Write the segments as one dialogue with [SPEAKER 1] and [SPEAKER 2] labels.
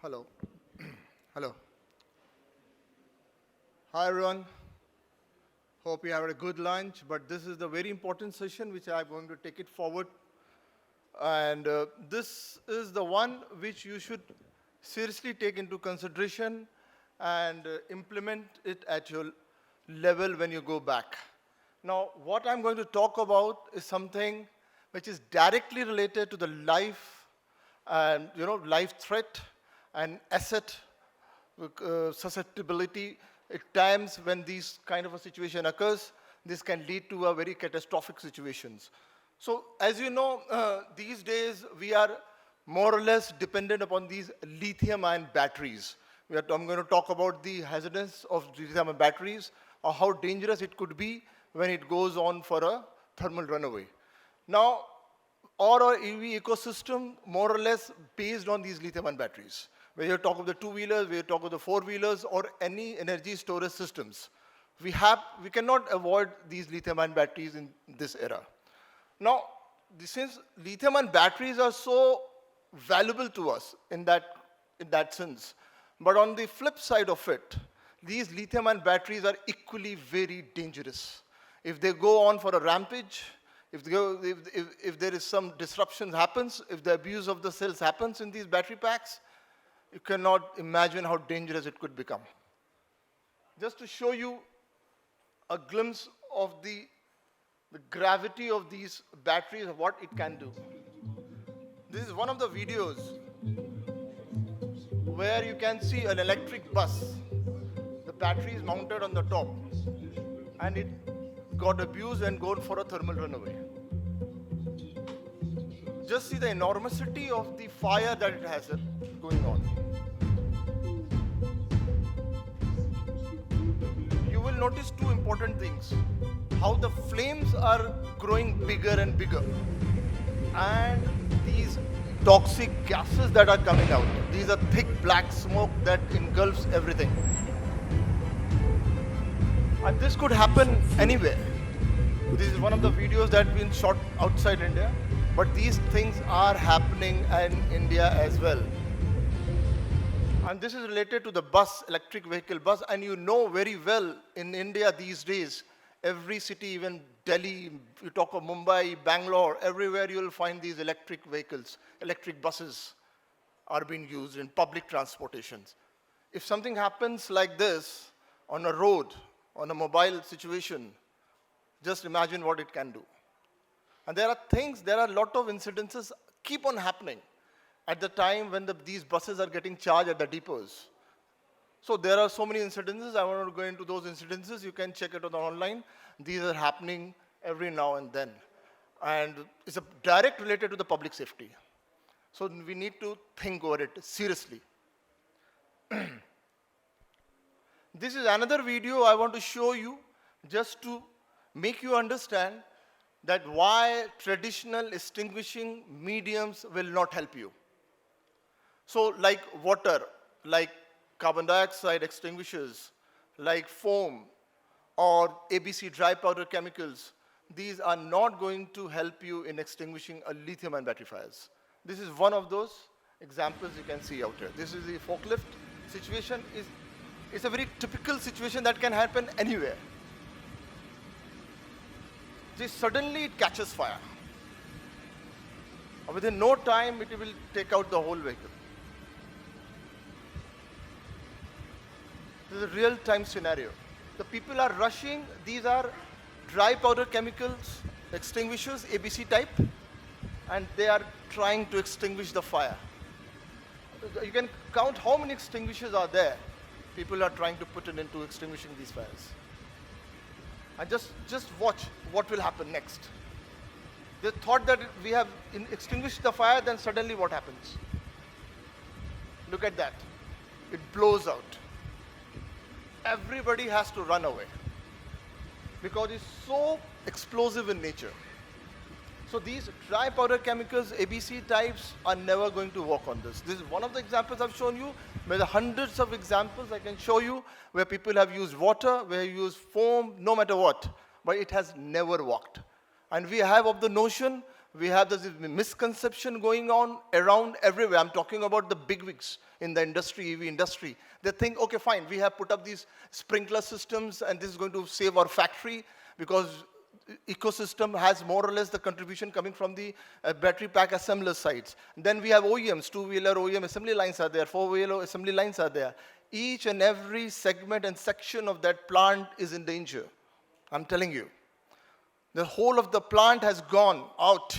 [SPEAKER 1] Hello. Hello. Hi, everyone. Hope you had a good lunch, but this is the very important session which I'm going to take it forward. And this is the one which you should seriously take into consideration and implement it at your level when you go back. Now, what I'm going to talk about is something which is directly related to the life and life threat and asset susceptibility. At times when these kind of a situation occurs, this can lead to a very catastrophic situations. So as you know, these days we are more or less dependent upon these lithium-ion batteries. I'm going to talk about the hazardous of lithium-ion batteries, or how dangerous it could be when it goes on for a thermal runaway. Now, our EV ecosystem more or less based on these lithium-ion batteries. Whether you talk of the two-wheelers, whether you talk of the four-wheelers, or any energy storage systems, we cannot avoid these lithium-ion batteries in this era. Now, since lithium-ion batteries are so valuable to us in that sense, but on the flip side of it, these lithium-ion batteries are equally very dangerous. If they go on for a rampage, if there is some disruption happens, if the abuse of the cells happens in these battery packs, you cannot imagine how dangerous it could become. Just to show you a glimpse of the gravity of these batteries, of what it can do. This is one of the videos where you can see an electric bus. The battery is mounted on the top, and it got abused and gone for a thermal runaway. Just see the enormity of the fire that it has going on. You will notice two important things: how the flames are growing bigger and bigger, and these toxic gases that are coming out. These are thick black smoke that engulfs everything. And this could happen anywhere. This is one of the videos that have been shot outside India, but these things are happening in India as well. And this is related to the bus, electric vehicle bus, and you know very well in India these days, every city, even Delhi, you talk of Mumbai, Bangalore, everywhere you'll find these electric vehicles, electric buses are being used in public transportations. If something happens like this on a road, on a mobile situation, just imagine what it can do. And there are a lot of incidences keep on happening at the time when these buses are getting charged at the depots. So there are so many incidences. I want to go into those incidences. You can check it on online. These are happening every now and then. And it's direct related to the public safety. So we need to think over it seriously. This is another video I want to show you just to make you understand that why traditional extinguishing mediums will not help you. So like water, like carbon dioxide extinguishers, like foam, or ABC dry powder chemicals, these are not going to help you in extinguishing a lithium-ion battery fires. This is one of those examples you can see out here. This is the forklift situation. It's a very typical situation that can happen anywhere. Suddenly it catches fire. Within no time, it will take out the whole vehicle. This is a real-time scenario. The people are rushing. These are dry powder chemicals, extinguishers, ABC type, and they are trying to extinguish the fire. You can count how many extinguishers are there. People are trying to put it into extinguishing these fires. And just watch what will happen next. They thought that we have extinguished the fire, then suddenly what happens? Look at that. It blows out. Everybody has to run away because it's so explosive in nature. So these dry powder chemicals, ABC types, are never going to work on this. This is one of the examples I've shown you. There are hundreds of examples I can show you where people have used water, where you use foam, no matter what. But it has never worked. And we have of the notion We have this misconception going on around everywhere. I'm talking about the bigwigs in the industry, EV industry. They think, okay, fine, we have put up these sprinkler systems and this is going to save our factory because ecosystem has more or less the contribution coming from the battery pack assembler sides. Then we have OEMs, two-wheeler OEM assembly lines are there, four-wheeler assembly lines are there. Each and every segment and section of that plant is in danger. I'm telling you. The whole of the plant has gone out.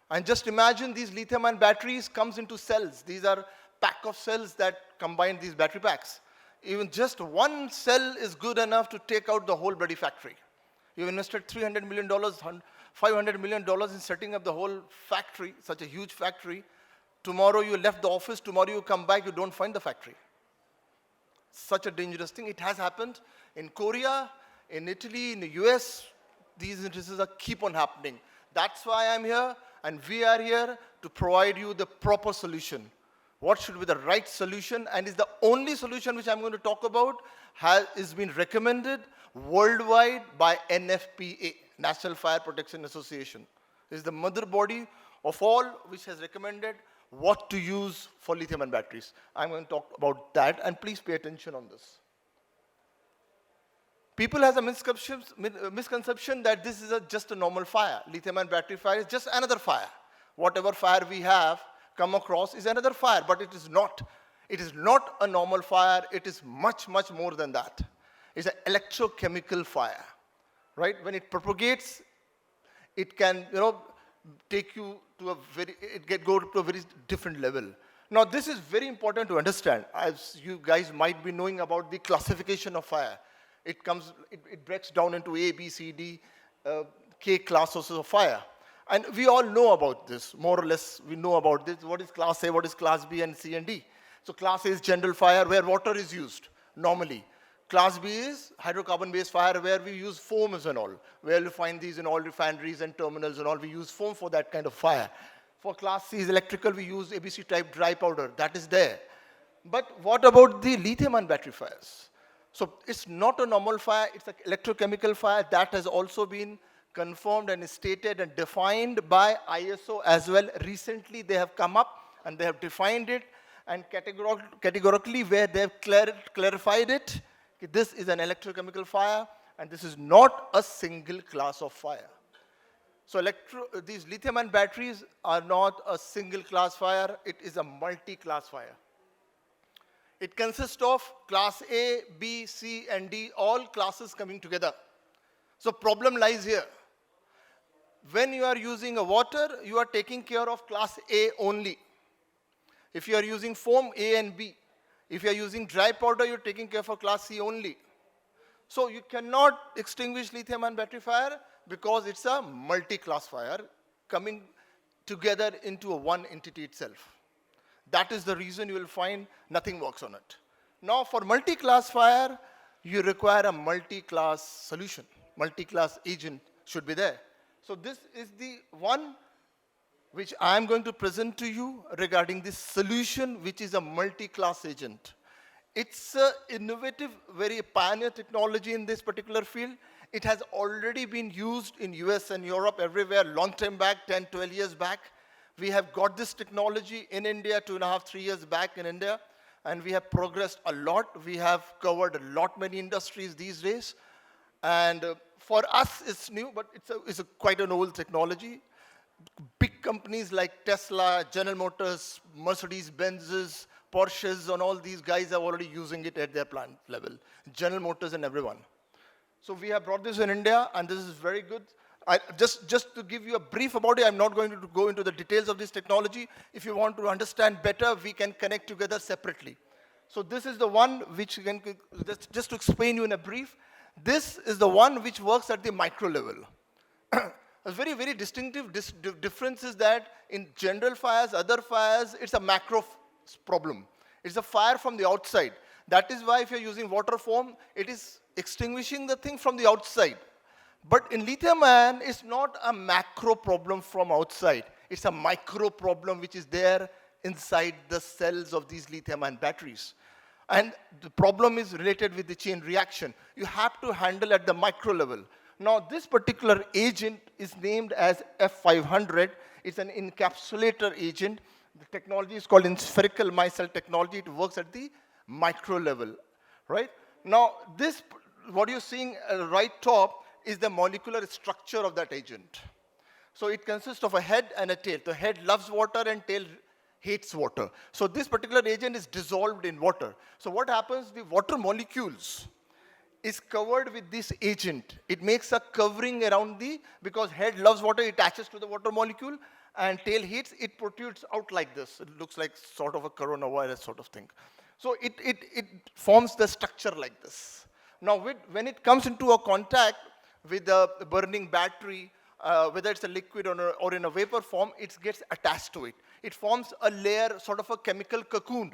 [SPEAKER 1] And just imagine these lithium-ion batteries comes into cells. These are pack of cells that combine these battery packs. Even just one cell is good enough to take out the whole bloody factory. You invested $300 million, $500 million in setting up the whole factory, such a huge factory. Tomorrow you left the office, tomorrow you come back, you don't find the factory. Such a dangerous thing. It has happened in Korea, in Italy, in the US. These instances keep on happening. That's why I'm here, and we are here to provide you the proper solution. What should be the right solution, and is the only solution which I'm going to talk about is been recommended worldwide by NFPA, National Fire Protection Association. This is the mother body of all which has recommended what to use for lithium-ion batteries. I'm going to talk about that, and please pay attention on this. People have a misconception that this is just a normal fire. Lithium-ion battery fire is just another fire. Whatever fire we have come across is another fire, but it is not. It is not a normal fire. It is much, much more than that. It's an electrochemical fire, right? When it propagates, it can, take you to go to a very different level. Now, this is very important to understand, as you guys might be knowing about the classification of fire. It breaks down into A, B, C, D, K classes of fire. And we all know about this, more or less we know about this. What is class A, what is class B, and C and D. So class A is general fire where water is used normally. Class B is hydrocarbon-based fire where we use foams and all. Where you find these in all refineries and terminals and all, we use foam for that kind of fire. For class C is electrical, we use ABC type dry powder, that is there. But what about the lithium-ion battery fires? So it's not a normal fire, it's an electrochemical fire that has also been confirmed and stated and defined by ISO as well. Recently they have come up and they have defined it, and categorically where they have clarified it, this is an electrochemical fire and this is not a single class of fire. So these lithium-ion batteries are not a single class fire, it is a multi-class fire. It consists of class A, B, C, and D, all classes coming together. So problem lies here. When you are using a water, you are taking care of class A only. If you are using foam, A and B. If you are using dry powder, you're taking care for class C only. So you cannot extinguish lithium-ion battery fire because it's a multi-class fire coming together into a one entity itself. That is the reason you will find nothing works on it. Now for multi-class fire, you require a multi-class solution. Multi-class agent should be there. So this is the one which I am going to present to you regarding this solution, which is a multi-class agent. It's an innovative, very pioneer technology in this particular field. It has already been used in US and Europe, everywhere, long time back, 10, 12 years back. We have got this technology in India 2.5, 3 years back in India, and we have progressed a lot. We have covered a lot many industries these days. And for us, it's new, but it's quite an old technology. Big companies like Tesla, General Motors, Mercedes-Benz's, Porsches, and all these guys are already using it at their plant level. General Motors and everyone. So we have brought this in India, and this is very good. Just to give you a brief about it, I'm not going to go into the details of this technology. If you want to understand better, we can connect together separately. So this is the one which can, just to explain you in a brief, this is the one which works at the micro level. A very, very distinctive difference is that in general fires, other fires, it's a macro problem. It's a fire from the outside. That is why if you're using water foam, it is extinguishing the thing from the outside. But in lithium-ion, it's not a macro problem from outside. It's a micro problem which is there inside the cells of these lithium-ion batteries. And the problem is related with the chain reaction. You have to handle at the micro level. Now, this particular agent is named as F500. It's an encapsulator agent. The technology is called in spherical micelle technology. It works at the micro level, right? Now, this, what you're seeing right top is the molecular structure of that agent. So it consists of a head and a tail. The head loves water and tail hates water. So this particular agent is dissolved in water. So what happens, the water molecules is covered with this agent. It makes a covering around the, because head loves water, it attaches to the water molecule, and tail hates, it protrudes out like this. It looks like sort of a coronavirus sort of thing. So it forms the structure like this. Now, when it comes into a contact with a burning battery, whether it's a liquid or in a vapor form, it gets attached to it. It forms a layer, sort of a chemical cocoon,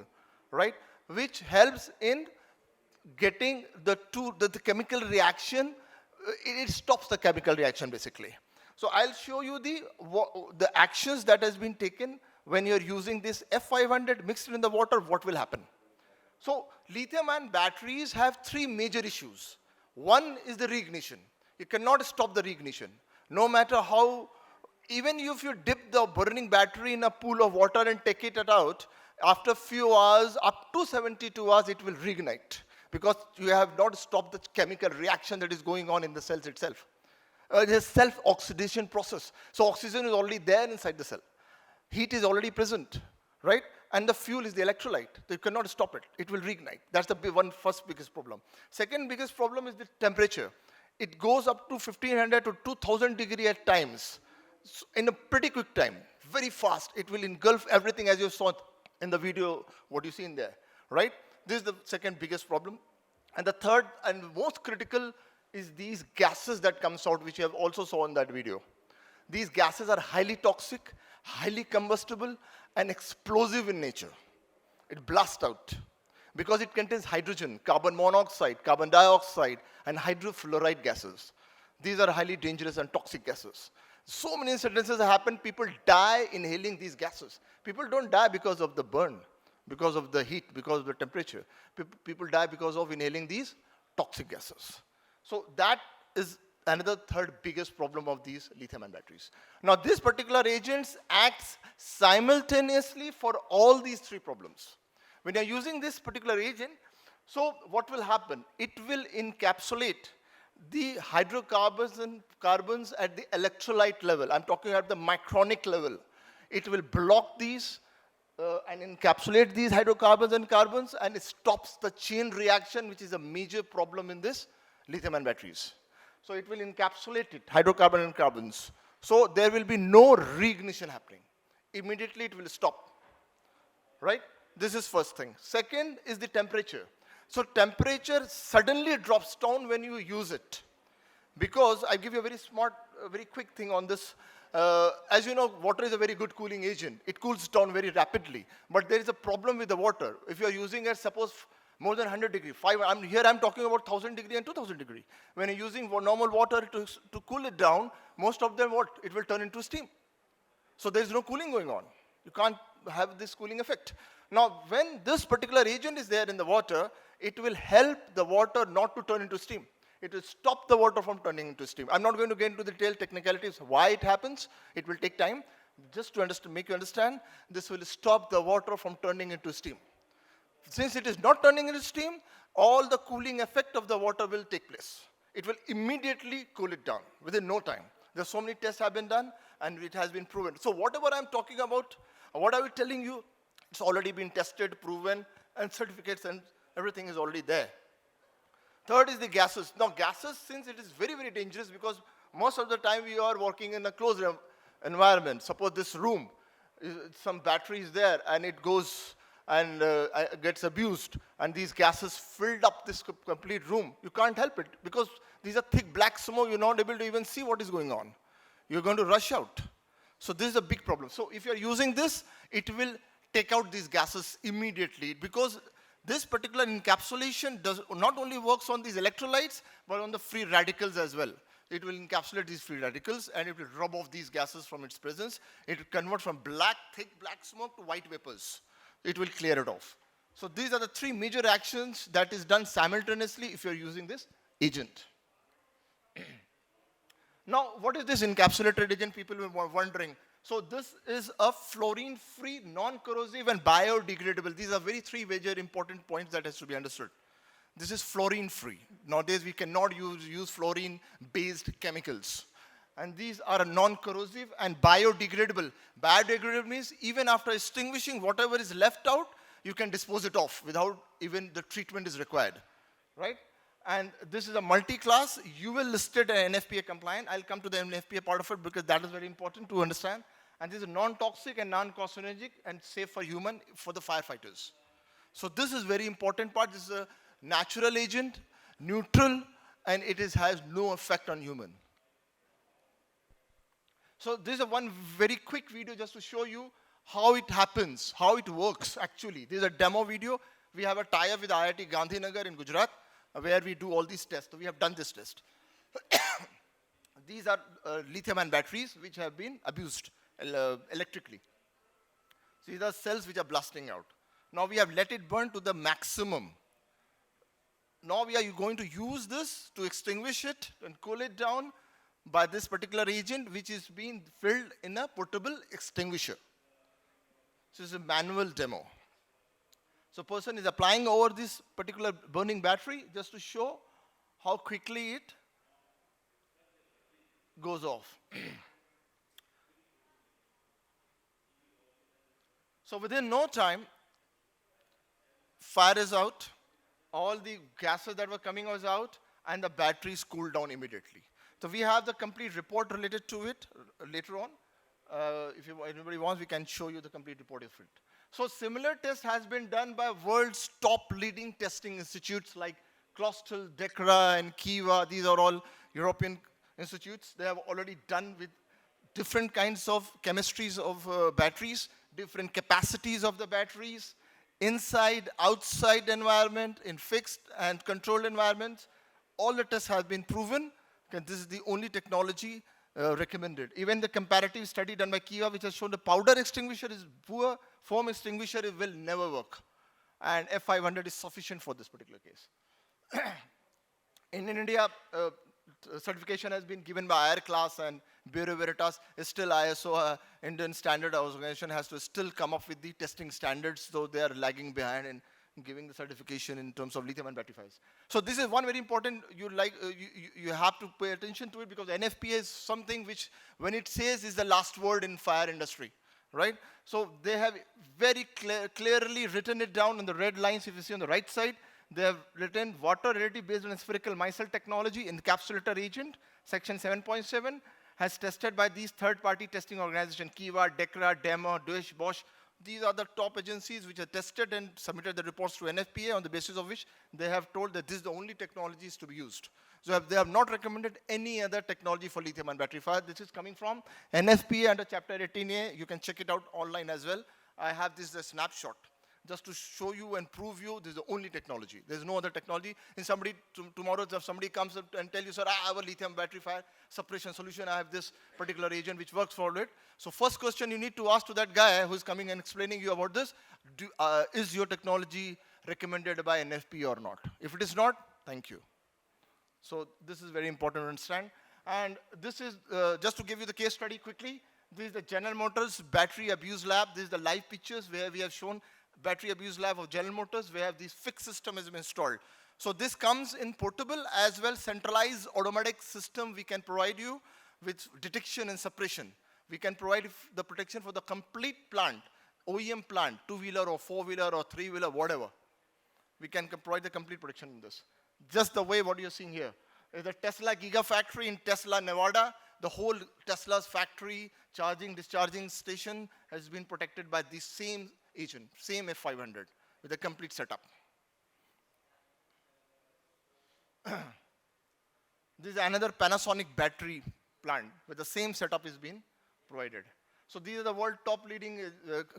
[SPEAKER 1] right? Which helps in getting the chemical reaction, it stops the chemical reaction basically. So I'll show you the actions that has been taken when you're using this F500 mixed in the water, what will happen. So lithium-ion batteries have three major issues. One is the reignition. You cannot stop the reignition. No matter how, even if you dip the burning battery in a pool of water and take it out, after a few hours, up to 72 hours, it will reignite, because you have not stopped the chemical reaction that is going on in the cells itself. It is a self-oxidation process. So oxygen is already there inside the cell. Heat is already present, right? And the fuel is the electrolyte. You cannot stop it. It will reignite. That's the first biggest problem. Second biggest problem is the temperature. It goes up to 1500 to 2000 degrees at times, in a pretty quick time, very fast. It will engulf everything, as you saw in the video, what you see in there, right? This is the second biggest problem. And the third and most critical is these gases that comes out, which you have also saw in that video. These gases are highly toxic, highly combustible, and explosive in nature. It blasts out because it contains hydrogen, carbon monoxide, carbon dioxide, and hydrofluoride gases. These are highly dangerous and toxic gases. So many incidences happen, people die inhaling these gases. People don't die because of the burn, because of the heat, because of the temperature. People die because of inhaling these toxic gases. So that is another third biggest problem of these lithium-ion batteries. Now, this particular agent acts simultaneously for all these three problems. When you're using this particular agent, so what will happen? It will encapsulate the hydrocarbons and carbons at the electrolyte level. I'm talking at the micronic level. It will block these and encapsulate these hydrocarbons and carbons, and it stops the chain reaction, which is a major problem in this lithium-ion batteries. So it will encapsulate it, hydrocarbon and carbons. So there will be no reignition happening. Immediately it will stop, right? This is first thing. Second is the temperature. So temperature suddenly drops down when you use it. Because I give you a very smart, very quick thing on this. As you know, water is a very good cooling agent. It cools down very rapidly. But there is a problem with the water. If you are using it, suppose more than 100 degrees, I'm talking about 1000 degree and 2000 degree. When you're using normal water to cool it down, most of them, it will turn into steam. So there's no cooling going on. You can't have this cooling effect. Now, when this particular agent is there in the water, it will help the water not to turn into steam. It will stop the water from turning into steam. I'm not going to get into the detailed technicalities why it happens. It will take time. Just to make you understand, this will stop the water from turning into steam. Since it is not turning into steam, all the cooling effect of the water will take place. It will immediately cool it down within no time. There's so many tests have been done, and it has been proven. So whatever I'm talking about, what I was telling you, it's already been tested, proven, and certificates and everything is already there. Third is the gases. Now gases, since it is very, very dangerous, because most of the time we are working in a closed environment. Suppose this room, some battery is there, and it goes and gets abused, and these gases filled up this complete room. You can't help it, because these are thick black smoke. You're not able to even see what is going on. You're going to rush out. So this is a big problem. So if you're using this, it will take out these gases immediately, because this particular encapsulation does not only works on these electrolytes, but on the free radicals as well. It will encapsulate these free radicals, and it will rub off these gases from its presence. It will convert from thick black smoke to white vapors. It will clear it off. So these are the three major actions that is done simultaneously if you're using this agent. Now, what is this encapsulated agent? People were wondering. So this is a fluorine-free, non-corrosive, and biodegradable. These are very three major important points that has to be understood. This is fluorine-free. Nowadays, we cannot use fluorine-based chemicals. And these are non-corrosive and biodegradable. Biodegradable means even after extinguishing, whatever is left out, you can dispose it off without even the treatment is required, right? And this is a multi-class. You will listed an NFPA compliant. I'll come to the NFPA part of it because that is very important to understand. And this is non-toxic and non-carcinogenic and safe for human, for the firefighters. So this is very important part. This is a natural agent, neutral, and it has no effect on human. So this is one very quick video just to show you how it happens, how it works actually. This is a demo video. We have a tie-up with IIT Gandhinagar in Gujarat where we do all these tests. So we have done this test. These are lithium-ion batteries which have been abused electrically. So these are cells which are blasting out. Now we have let it burn to the maximum. Now we are going to use this to extinguish it and cool it down by this particular agent which is being filled in a portable extinguisher. So this is a manual demo. So person is applying over this particular burning battery just to show how quickly it goes off. So within no time, fire is out, all the gases that were coming was out, and the batteries cooled down immediately. So we have the complete report related to it later on. If anybody wants, we can show you the complete report of it. So similar test has been done by world's top leading testing institutes like Clausthal, DECRA, and Kiva. These are all European institutes. They have already done with different kinds of chemistries of batteries, different capacities of the batteries, inside, outside environment, in fixed and controlled environments. All the tests have been proven. And this is the only technology recommended. Even the comparative study done by Kiva, which has shown the powder extinguisher is poor, foam extinguisher will never work. And F500 is sufficient for this particular case. In India, certification has been given by IR class and Bureau Veritas. Is still ISO, Indian Standard Organization, has to still come up with the testing standards, though they are lagging behind in giving the certification in terms of lithium and battery files. So this is one very important, you have to pay attention to it because NFPA is something which, when it says, is the last word in fire industry, right? So they have very clearly written it down on the red lines, if you see on the right side. They have written water relative based on spherical micelle technology, encapsulator agent, section 7.7, has tested by these third-party testing organizations, Kiva, DECRA, DEMA, Bosch. These are the top agencies which have tested and submitted the reports to NFPA, on the basis of which they have told that this is the only technologies to be used. So they have not recommended any other technology for lithium and battery fire. This is coming from NFPA under Chapter 18A. You can check it out online as well. I have this as a snapshot just to show you and prove you this is the only technology. There's no other technology. And tomorrow if somebody comes up and tell you, sir, I have a lithium battery fire suppression solution, I have this particular agent which works for it. So first question you need to ask to that guy who's coming and explaining you about this, is your technology recommended by NFP or not? If it is not, thank you. So this is very important to understand. And this is, just to give you the case study quickly, this is the General Motors battery abuse lab. This is the live pictures where we have shown battery abuse lab of General Motors, where this fixed system has been installed. So this comes in portable as well centralized automatic system we can provide you with detection and suppression. We can provide the protection for the complete plant, OEM plant, two-wheeler or four-wheeler or three-wheeler, whatever. We can provide the complete protection in this. Just the way what you're seeing here. The Tesla Gigafactory in Tesla, Nevada, the whole Tesla's factory, charging, discharging station has been protected by the same agent, same F500 with a complete setup. This is another Panasonic battery plant where the same setup is being provided. So these are the world top leading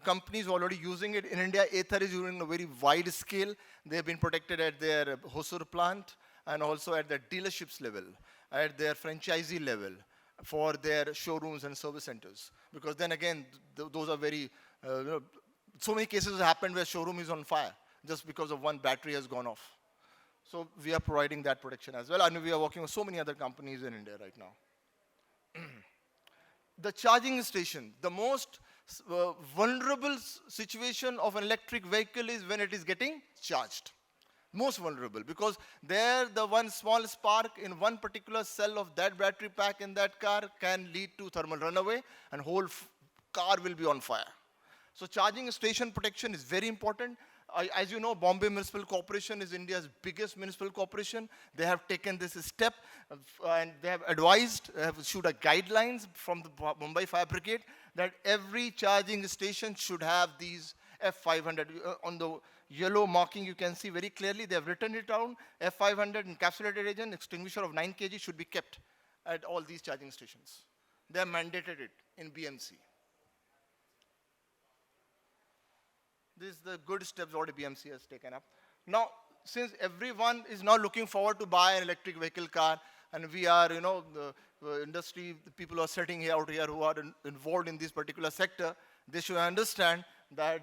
[SPEAKER 1] companies already using it. In India, Ather is using a very wide scale. They have been protected at their Hosur plant and also at the dealerships level, at their franchisee level, for their showrooms and service centers. Because then again, those are very, so many cases have happened where showroom is on fire just because of one battery has gone off. So we are providing that protection as well. And we are working with so many other companies in India right now. the charging station, the most vulnerable situation of an electric vehicle is when it is getting charged. Most vulnerable, because there the one small spark in one particular cell of that battery pack in that car can lead to thermal runaway and whole car will be on fire. So charging station protection is very important. As you know, Bombay Municipal Corporation is India's biggest municipal corporation. They have taken this step and they have advised, have issued a guidelines from the Mumbai Fire Brigade that every charging station should have these F500. On the yellow marking, you can see very clearly, they have written it down. F500 encapsulated agent, extinguisher of 9 kg should be kept at all these charging stations. They have mandated it in BMC. This is the good steps already BMC has taken up. Now, since everyone is now looking forward to buy an electric vehicle car, and we are, the industry, the people who are sitting out here who are involved in this particular sector, they should understand that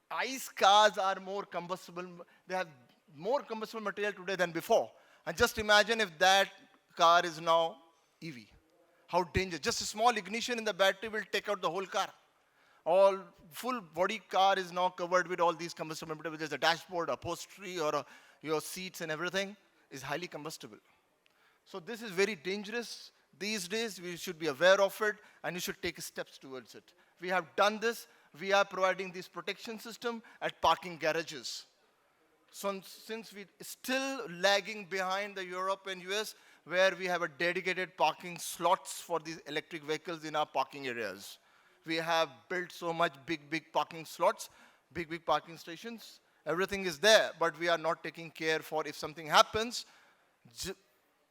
[SPEAKER 1] ICE cars are more combustible. They have more combustible material today than before. And just imagine if that car is now EV. How dangerous. Just a small ignition in the battery will take out the whole car. All full body car is now covered with all these combustible materials, whether it's a dashboard, upholstery, or your seats and everything is highly combustible. So this is very dangerous. These days, we should be aware of it, and you should take steps towards it. We have done this. We are providing this protection system at parking garages. So since we're still lagging behind the Europe and US, where we have a dedicated parking slots for these electric vehicles in our parking areas. We have built so much big parking slots, big parking stations. Everything is there, but we are not taking care for if something happens.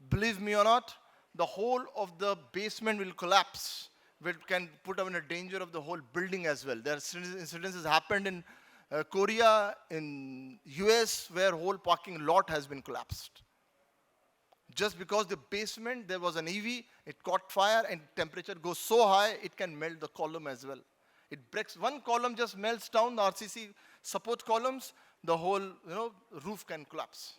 [SPEAKER 1] Believe me or not, the whole of the basement will collapse, which can put them in a danger of the whole building as well. There are incidences happened in Korea, in US, where whole parking lot has been collapsed. Just because the basement, there was an EV, it caught fire and temperature goes so high, it can melt the column as well. It breaks, one column just melts down, the RCC support columns, the whole roof can collapse.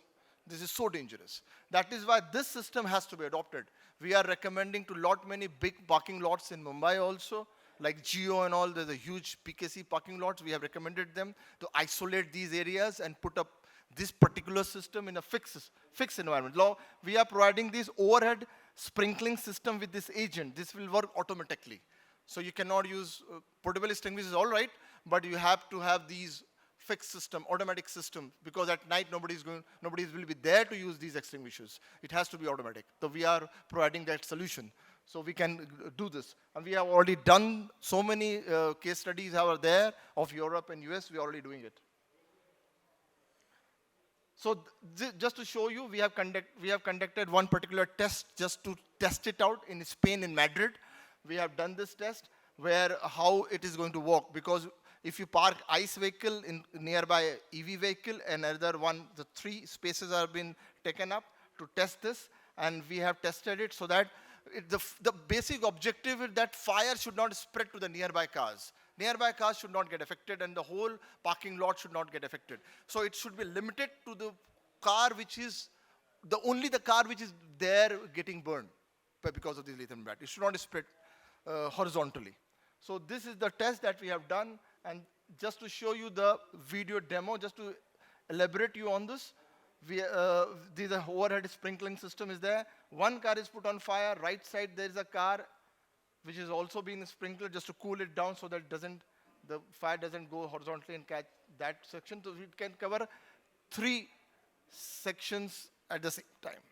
[SPEAKER 1] This is so dangerous. That is why this system has to be adopted. We are recommending to lot many big parking lots in Mumbai also, like Geo and all, there's a huge PKC parking lots. We have recommended them to isolate these areas and put up this particular system in a fixed environment. Now, we are providing this overhead sprinkling system with this agent. This will work automatically. So you cannot use portable extinguishers, all right, but you have to have these fixed system, automatic system, because at night nobody will be there to use these extinguishers. It has to be automatic. So we are providing that solution. So we can do this. And we have already done so many case studies are there of Europe and US, we are already doing it. So just to show you, we have conducted one particular test just to test it out in Spain, in Madrid. We have done this test where how it is going to work, because if you park ICE vehicle in nearby EV vehicle, another one, the 3 spaces have been taken up to test this, and we have tested it so that the basic objective is that fire should not spread to the nearby cars. Nearby cars should not get affected, and the whole parking lot should not get affected. So it should be limited to the car which is, only the car which is there getting burned because of the lithium battery. It should not spread horizontally. So this is the test that we have done, and just to show you the video demo, just to elaborate you on this, the overhead sprinkling system is there. One car is put on fire, right side there is a car which is also being sprinkled just to cool it down so that the fire doesn't go horizontally and catch that section. So it can cover 3 sections at the same time.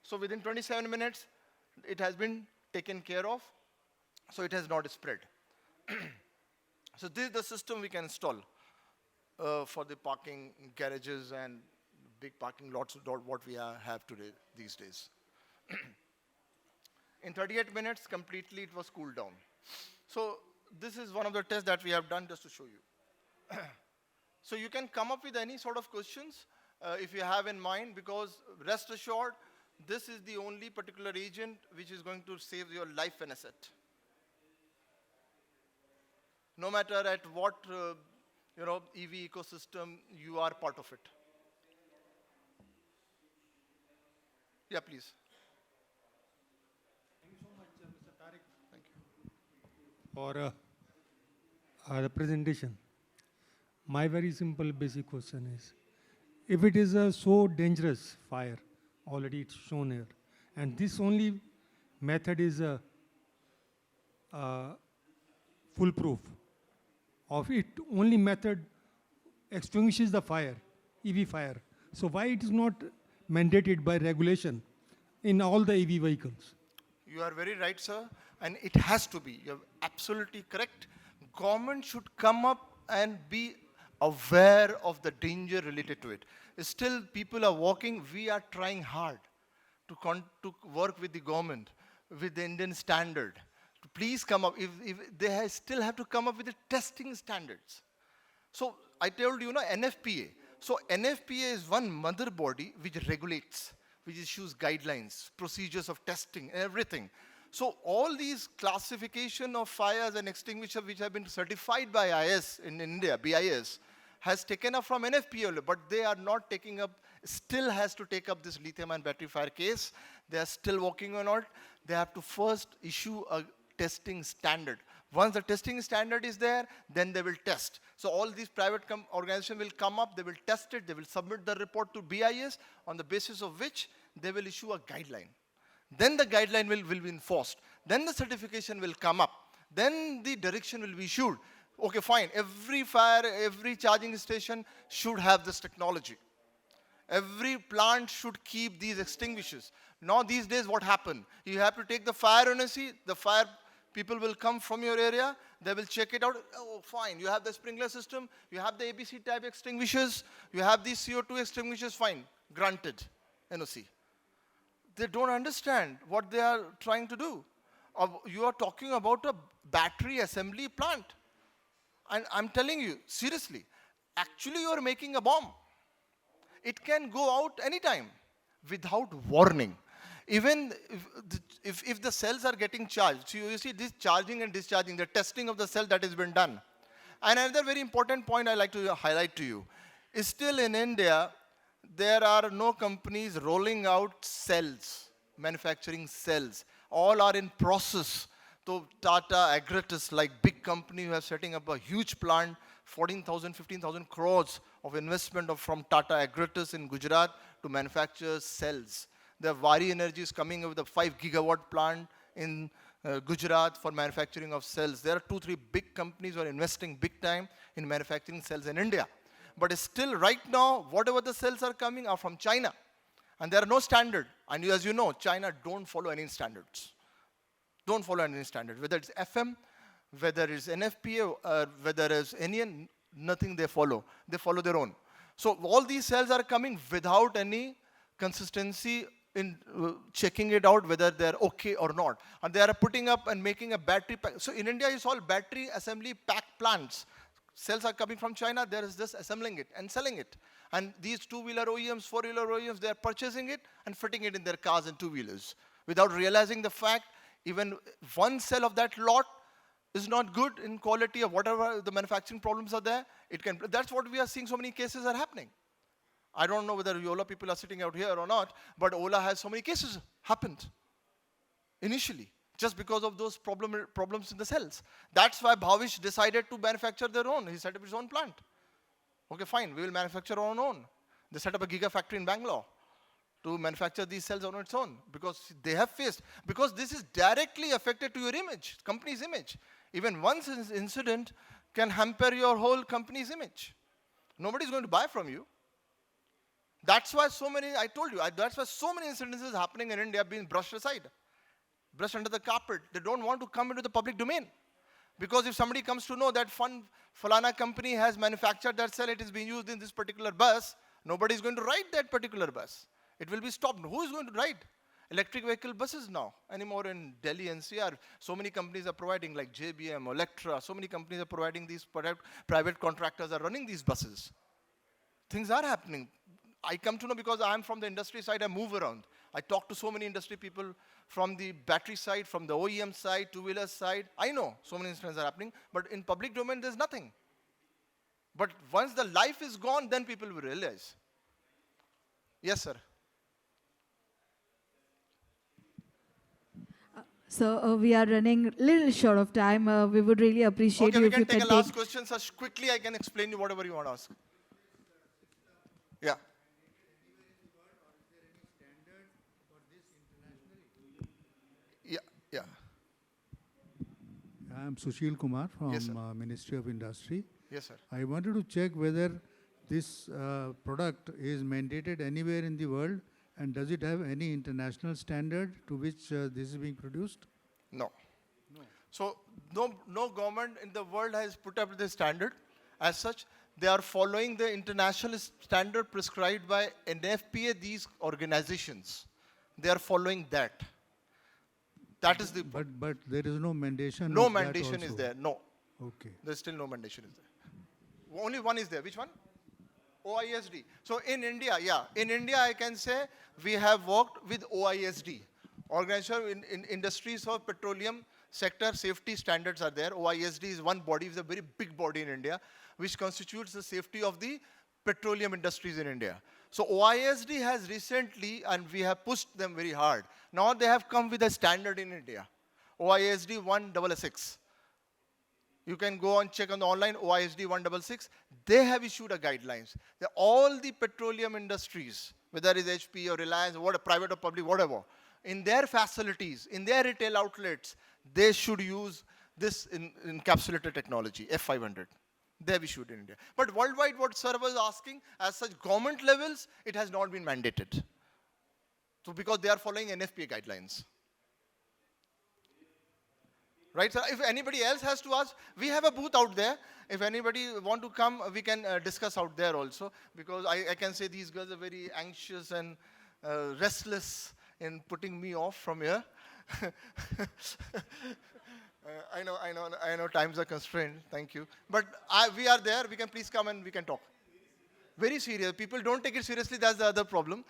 [SPEAKER 1] So within 27 minutes, it has been taken care of, so it has not spread. So this is the system we can install for the parking garages and big parking lots, what we have today, these days. In 38 minutes, completely it was cooled down. So this is one of the tests that we have done just to show you. So you can come up with any sort of questions if you have in mind, because rest assured, this is the only particular agent which is going to save your life and asset. No matter at what EV ecosystem you are part of it. Yeah, please.
[SPEAKER 2] Thank you so much, Mr. Tarique.
[SPEAKER 1] Thank you.
[SPEAKER 2] for the presentation. My very simple basic question is, if it is a so dangerous fire, already it's shown here, and this only method is uh, foolproof, of it only method extinguishes the fire, EV fire. So why it is not mandated by regulation in all the EV vehicles?
[SPEAKER 1] You are very right, sir, and it has to be. You're absolutely correct. Government should come up and be aware of the danger related to it. Still, people are working. We are trying hard to work with the government, with the Indian standard. To please come up. If they still have to come up with the testing standards. So I told you, NFPA. So NFPA is one mother body which regulates, which issues guidelines, procedures of testing, everything. So all these classification of fires and extinguishers which have been certified by IS in India, BIS, has taken up from NFPA only, but they are not taking up, still has to take up this lithium and battery fire case. They are still working on it. They have to first issue a testing standard. Once the testing standard is there, then they will test. So all these private organizations will come up, they will test it, they will submit the report to BIS, on the basis of which they will issue a guideline. Then the guideline will be enforced. Then the certification will come up. Then the direction will be issued. Okay, fine. Every fire, every charging station should have this technology. Every plant should keep these extinguishers. Now these days what happened? You have to take the fire NOC, the fire people will come from your area, they will check it out. Oh, fine, you have the sprinkler system, you have the ABC type extinguishers, you have these CO2 extinguishers, fine, granted, NOC. They don't understand what they are trying to do. You are talking about a battery assembly plant. And I'm telling you, seriously, actually you are making a bomb. It can go out anytime without warning. Even if the cells are getting charged, so you see this charging and discharging, the testing of the cell that has been done. And another very important point I like to highlight to you is still in India, there are no companies rolling out cells, manufacturing cells. All are in process. So Tata, Agratus, like big company who are setting up a huge plant, 14,000, 15,000 crores of investment from Tata Agratus in Gujarat to manufacture cells. The Vari Energy is coming up with a 5 gigawatt plant in Gujarat for manufacturing of cells. There are 2-3 big companies who are investing big time in manufacturing cells in India. But still right now, whatever the cells are coming are from China. And there are no standard. And as you know, China don't follow any standards. Don't follow any standard. Whether it's FM, whether it's NFPA, whether it's any, nothing they follow. They follow their own. So all these cells are coming without any consistency in checking it out whether they're okay or not. And they are putting up and making a battery pack. So in India, it's all battery assembly pack plants. Cells are coming from China, there is just assembling it and selling it. And these two-wheeler OEMs, four-wheeler OEMs, they are purchasing it and fitting it in their cars and two-wheelers without realizing the fact even one cell of that lot is not good in quality or whatever the manufacturing problems are there. That's what we are seeing, so many cases are happening. I don't know whether Ola people are sitting out here or not, but Ola has so many cases happened initially just because of those problems in the cells. That's why Bhavish decided to manufacture their own. He set up his own plant. Okay, fine, we will manufacture our own. They set up a gigafactory in Bangalore to manufacture these cells on its own because they have faced, because this is directly affected to your image, company's image. Even one incident can hamper your whole company's image. Nobody's going to buy from you. That's why so many, I told you, that's why so many incidences happening in India being brushed aside, brushed under the carpet. They don't want to come into the public domain. Because if somebody comes to know that Falana company has manufactured that cell, it is being used in this particular bus, nobody is going to ride that particular bus. It will be stopped. Who is going to ride electric vehicle buses now anymore in Delhi NCR? So many companies are providing, like JBM, Electra, so many companies are providing these private contractors are running these buses. Things are happening. I come to know because I'm from the industry side, I move around. I talk to so many industry people from the battery side, from the OEM side, two-wheeler side. I know so many incidents are happening, but in public domain, there's nothing. But once the life is gone, then people will realize. Yes, sir.
[SPEAKER 3] So we are running little short of time. We would really appreciate
[SPEAKER 1] Okay,
[SPEAKER 3] you
[SPEAKER 1] we
[SPEAKER 3] if
[SPEAKER 1] can
[SPEAKER 3] you
[SPEAKER 1] take
[SPEAKER 3] can
[SPEAKER 1] a last question. So quickly, I can explain you whatever you want to ask. Yeah. Yeah. Yeah.
[SPEAKER 4] I'm Sushil Kumar
[SPEAKER 1] Yes, sir.
[SPEAKER 4] from Ministry of Industry.
[SPEAKER 1] Yes, sir.
[SPEAKER 4] I wanted to check whether this product is mandated anywhere in the world, and does it have any international standard to which this is being produced?
[SPEAKER 1] No. So no government in the world has put up the standard as such. They are following the international standard prescribed by NFPA, these organizations. They are following that. That is the
[SPEAKER 4] But there is no mandation
[SPEAKER 1] no
[SPEAKER 4] of that
[SPEAKER 1] mandation is
[SPEAKER 4] also.
[SPEAKER 1] there. No.
[SPEAKER 4] Okay.
[SPEAKER 1] There's still no mandation is there. Only one is there. Which one? OISD. So in India, yeah, in India I can say we have worked with OISD. Organization in Industries of Petroleum Sector Safety Standards are there. OISD is one body, is a very big body in India, which constitutes the safety of the petroleum industries in India. So OISD has recently, and we have pushed them very hard. Now they have come with a standard in India. OISD 166. You can go and check on the online OISD 166. They have issued a guidelines. All the petroleum industries, whether it is HP or Reliance, or private or public, whatever, in their facilities, in their retail outlets, they should use this encapsulated technology, F500. They have issued in India. But worldwide, what sir was asking, as such government levels, it has not been mandated. So because they are following NFPA guidelines. Right, sir? If anybody else has to ask, we have a booth out there. If anybody want to come, we can discuss out there also. Because I can say these girls are very anxious and restless in putting me off from here. I know times are constrained. Thank you. But we are there. We can please come and we can talk. Very serious. People don't take it seriously. That's the other problem.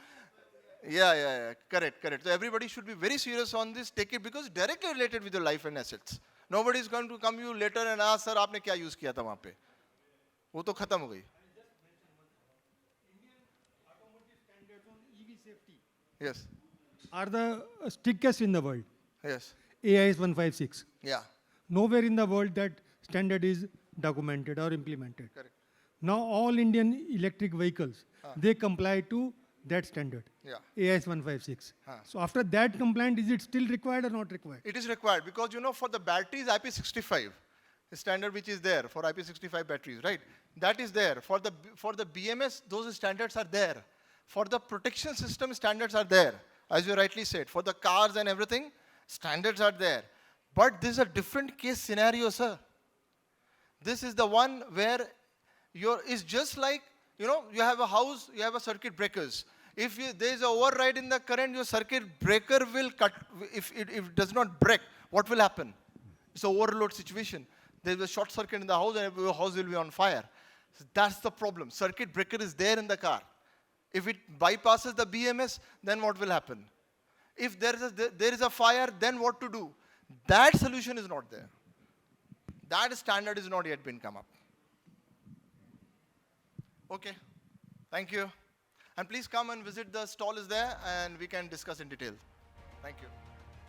[SPEAKER 1] Yeah. Correct. So everybody should be very serious on this. Take it because directly related with your life and assets. Nobody is going to come you later and ask, sir, आपने क्या use किया था वहाँ पे? वो तो खत्म हो गई. Yes.
[SPEAKER 2] Are the strictest in the world.
[SPEAKER 1] Yes.
[SPEAKER 2] AIS 156.
[SPEAKER 1] Yeah.
[SPEAKER 2] Nowhere in the world that standard is documented or implemented.
[SPEAKER 1] Correct.
[SPEAKER 2] Now all Indian electric vehicles, they comply to that standard.
[SPEAKER 1] Yeah.
[SPEAKER 2] AIS 156. So after that compliant, is it still required or not required?
[SPEAKER 1] It is required because for the batteries IP65, the standard which is there for IP65 batteries, right? That is there. For the BMS, those standards are there. For the protection system, standards are there. As you rightly said, for the cars and everything, standards are there. But this is a different case scenario, sir. This is the one where it's just like, you have a house, you have a circuit breakers. If there is an override in the current, your circuit breaker will cut. If it does not break, what will happen? It's an overload situation. There is a short circuit in the house and your house will be on fire. So that's the problem. Circuit breaker is there in the car. If it bypasses the BMS, then what will happen? If there is a fire, then what to do? That solution is not there. That standard is not yet been come up. Okay. Thank you. And please come and visit the stall is there and we can discuss in detail. Thank you.